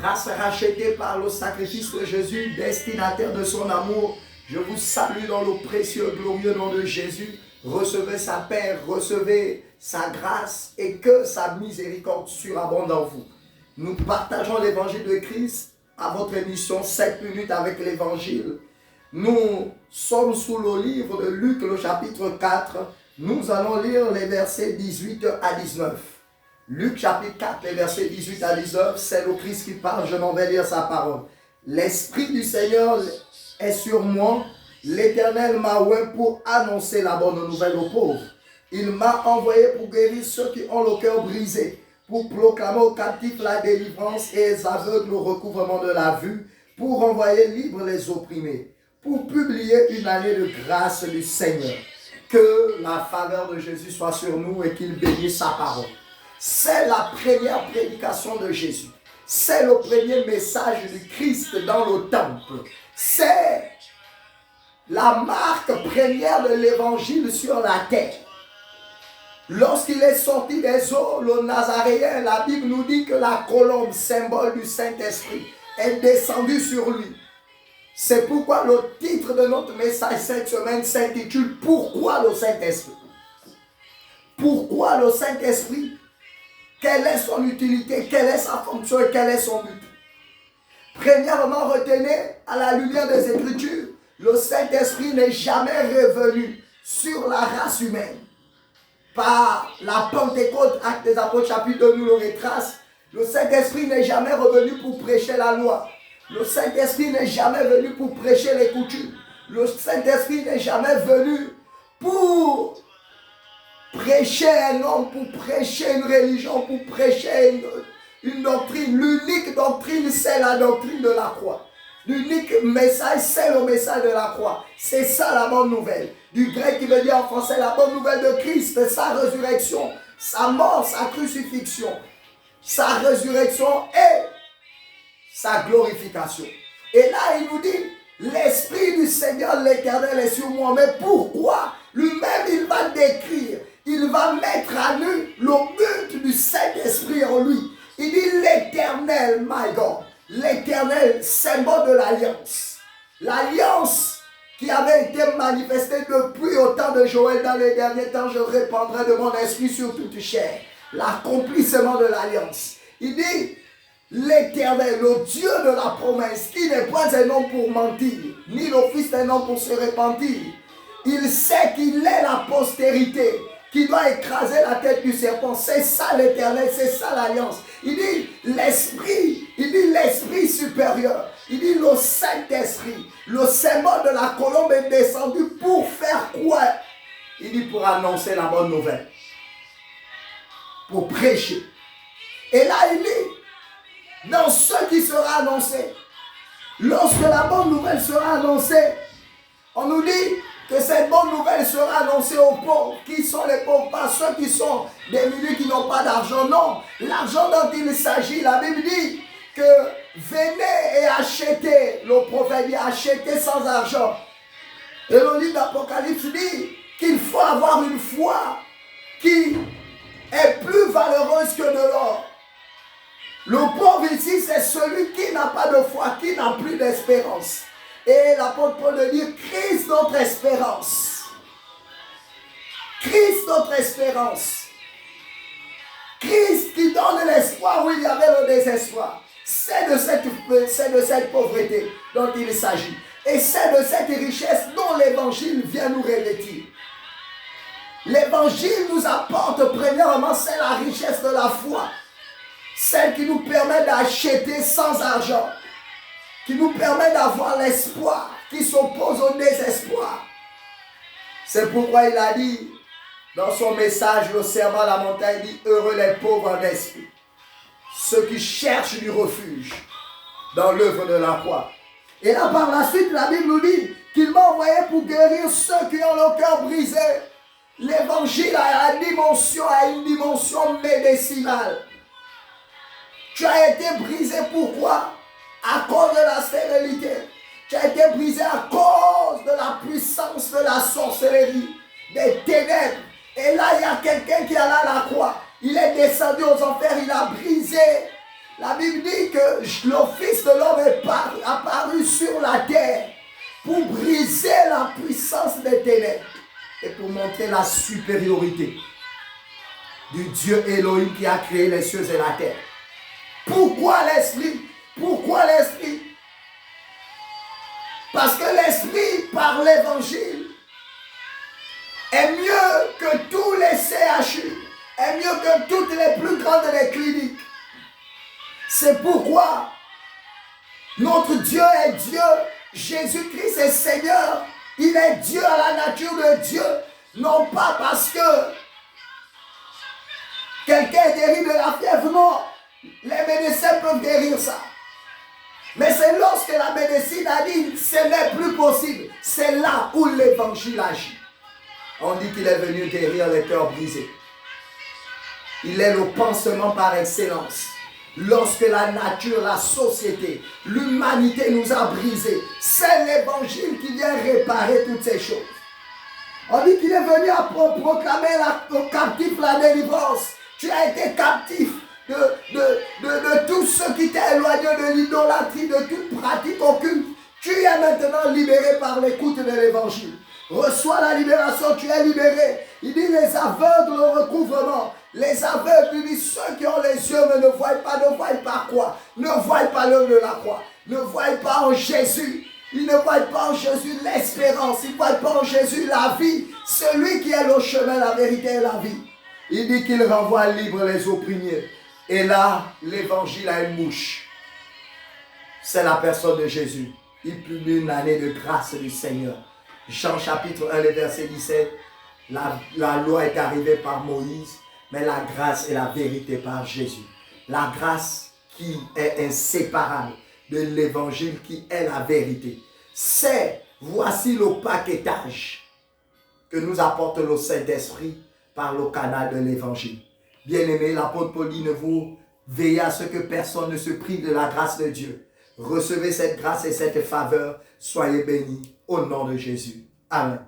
race rachetée par le sacrifice de Jésus, destinataire de son amour, je vous salue dans le précieux, glorieux nom de Jésus. Recevez sa paix, recevez sa grâce et que sa miséricorde surabonde en vous. Nous partageons l'évangile de Christ à votre émission 7 minutes avec l'évangile. Nous sommes sous le livre de Luc, le chapitre 4. Nous allons lire les versets 18 à 19. Luc chapitre 4, les versets 18 à 19, c'est le Christ qui parle, je m'en vais lire sa parole. L'Esprit du Seigneur est sur moi, l'Éternel m'a oint pour annoncer la bonne nouvelle aux pauvres. Il m'a envoyé pour guérir ceux qui ont le cœur brisé, pour proclamer aux captifs la délivrance et aux aveugles le recouvrement de la vue, pour envoyer libres les opprimés, pour publier une année de grâce du Seigneur. Que la faveur de Jésus soit sur nous et qu'il bénisse sa parole. C'est la première prédication de Jésus. C'est le premier message du Christ dans le temple. C'est la marque première de l'évangile sur la terre. Lorsqu'il est sorti des eaux, le Nazaréen, la Bible nous dit que la colombe, symbole du Saint-Esprit, est descendue sur lui. C'est pourquoi le titre de notre message cette semaine s'intitule « Pourquoi le Saint-Esprit ?» Pourquoi le Saint-Esprit? Quelle est son utilité? Quelle est sa fonction et quel est son but? Premièrement, retenez à la lumière des Écritures, le Saint-Esprit n'est jamais revenu sur la race humaine. Par la Pentecôte, Actes des Apôtres, chapitre 2, nous le retrace. Le Saint-Esprit n'est jamais revenu pour prêcher la loi. Le Saint-Esprit n'est jamais venu pour prêcher les coutumes. Le Saint-Esprit n'est jamais venu pour prêcher un homme, pour prêcher une religion, pour prêcher une doctrine. L'unique doctrine, c'est la doctrine de la croix. L'unique message, c'est le message de la croix. C'est ça la bonne nouvelle. Du grec qui veut dire en français la bonne nouvelle de Christ, sa résurrection, sa mort, sa crucifixion, sa résurrection et sa glorification. Et là, il nous dit, l'Esprit du Seigneur l'Éternel est sur moi. Mais pourquoi? Lui-même, il va décrire, il va mettre à nu le but du Saint-Esprit en lui. Il dit l'Éternel, my God. L'Éternel, symbole de l'alliance. L'alliance qui avait été manifestée depuis au temps de Joël dans les derniers temps, je répandrai de mon esprit sur toute chair. L'accomplissement de l'alliance. Il dit l'Éternel, le Dieu de la promesse, qui n'est pas un homme pour mentir, ni le fils d'un homme pour se repentir. Il sait qu'il est la postérité qui doit écraser la tête du serpent. C'est ça l'Éternel, c'est ça l'alliance. Il dit l'Esprit, il dit l'Esprit supérieur, il dit le Saint-Esprit, le symbole de la colombe est descendu pour faire quoi? Il dit pour annoncer la bonne nouvelle, pour prêcher. Et là il dit, dans ce qui sera annoncé, lorsque la bonne nouvelle sera annoncée, on nous dit que cette bonne nouvelle sera annoncée aux pauvres. Qui sont les pauvres? Pas ceux qui sont démunis, qui n'ont pas d'argent. Non, l'argent dont il s'agit, la Bible dit que venez et achetez. Le prophète dit achetez sans argent. Et le livre d'Apocalypse dit qu'il faut avoir une foi qui est plus valeureuse que de l'or. Le pauvre ici, c'est celui qui n'a pas de foi, qui n'a plus d'espérance. Et l'apôtre Paul dit Christ notre espérance. Christ notre espérance. Christ qui donne l'espoir où il y avait le désespoir. C'est de cette pauvreté dont il s'agit. Et c'est de cette richesse dont l'évangile vient nous revêtir. L'évangile nous apporte premièrement, c'est la richesse de la foi. Celle qui nous permet d'acheter sans argent. Qui nous permet d'avoir l'espoir qui s'oppose au désespoir. C'est pourquoi il a dit dans son message, le serment à la montagne, il dit heureux les pauvres en esprit, ceux qui cherchent du refuge dans l'œuvre de la croix. Et là par la suite, la Bible nous dit qu'il m'a envoyé pour guérir ceux qui ont le cœur brisé. L'évangile a une dimension médicinale. Tu as été brisé pourquoi? À cause de la stérilité. Tu as été brisé à cause de la puissance de la sorcellerie, des ténèbres. Et là, il y a quelqu'un qui est allé à la croix. Il est descendu aux enfers, il a brisé La Bible dit que le Fils de l'homme est apparu sur la terre pour briser la puissance des ténèbres et pour montrer la supériorité du Dieu Elohim qui a créé les cieux et la terre. Pourquoi l'Esprit? Pourquoi l'Esprit? Parce que l'Esprit, par l'Évangile, est mieux que tous les CHU, est mieux que toutes les plus grandes des cliniques. C'est pourquoi notre Dieu est Dieu, Jésus-Christ est Seigneur, il est Dieu à la nature de Dieu, non pas parce que quelqu'un est guéri de la fièvre, non, les médecins peuvent guérir ça. Mais c'est lorsque la médecine a dit ce n'est plus possible, c'est là où l'évangile agit. On dit qu'il est venu guérir les cœurs brisés. Il est le pansement par excellence. Lorsque la nature, la société, l'humanité nous a brisés, c'est l'évangile qui vient réparer toutes ces choses. On dit qu'il est venu à proclamer aux captifs la délivrance. Tu as été captif de tout ce qui t'a éloigné de l'idolâtrie, de toute pratique occulte. Tu es maintenant libéré par l'écoute de l'évangile. Reçois la libération, tu es libéré. Il dit les aveugles au recouvrement. Les aveugles, il dit ceux qui ont les yeux mais ne voient pas quoi? Ne voient pas l'œuvre de la croix. Ne voient pas en Jésus. Ils ne voient pas en Jésus l'espérance. Ils ne voient pas en Jésus la vie. Celui qui est le chemin, la vérité et la vie. Il dit qu'il renvoie libre les opprimés. Et là, l'évangile a une mouche. C'est la personne de Jésus. Il publie une année de grâce du Seigneur. Jean chapitre 1, le verset 17. La loi est arrivée par Moïse, mais la grâce et la vérité par Jésus. La grâce qui est inséparable de l'évangile qui est la vérité. Voici le paquetage que nous apporte le Saint-Esprit par le canal de l'évangile. Bien-aimés, l'apôtre Paul dit, ne vous veillez à ce que personne ne se prive de la grâce de Dieu. Recevez cette grâce et cette faveur. Soyez bénis au nom de Jésus. Amen.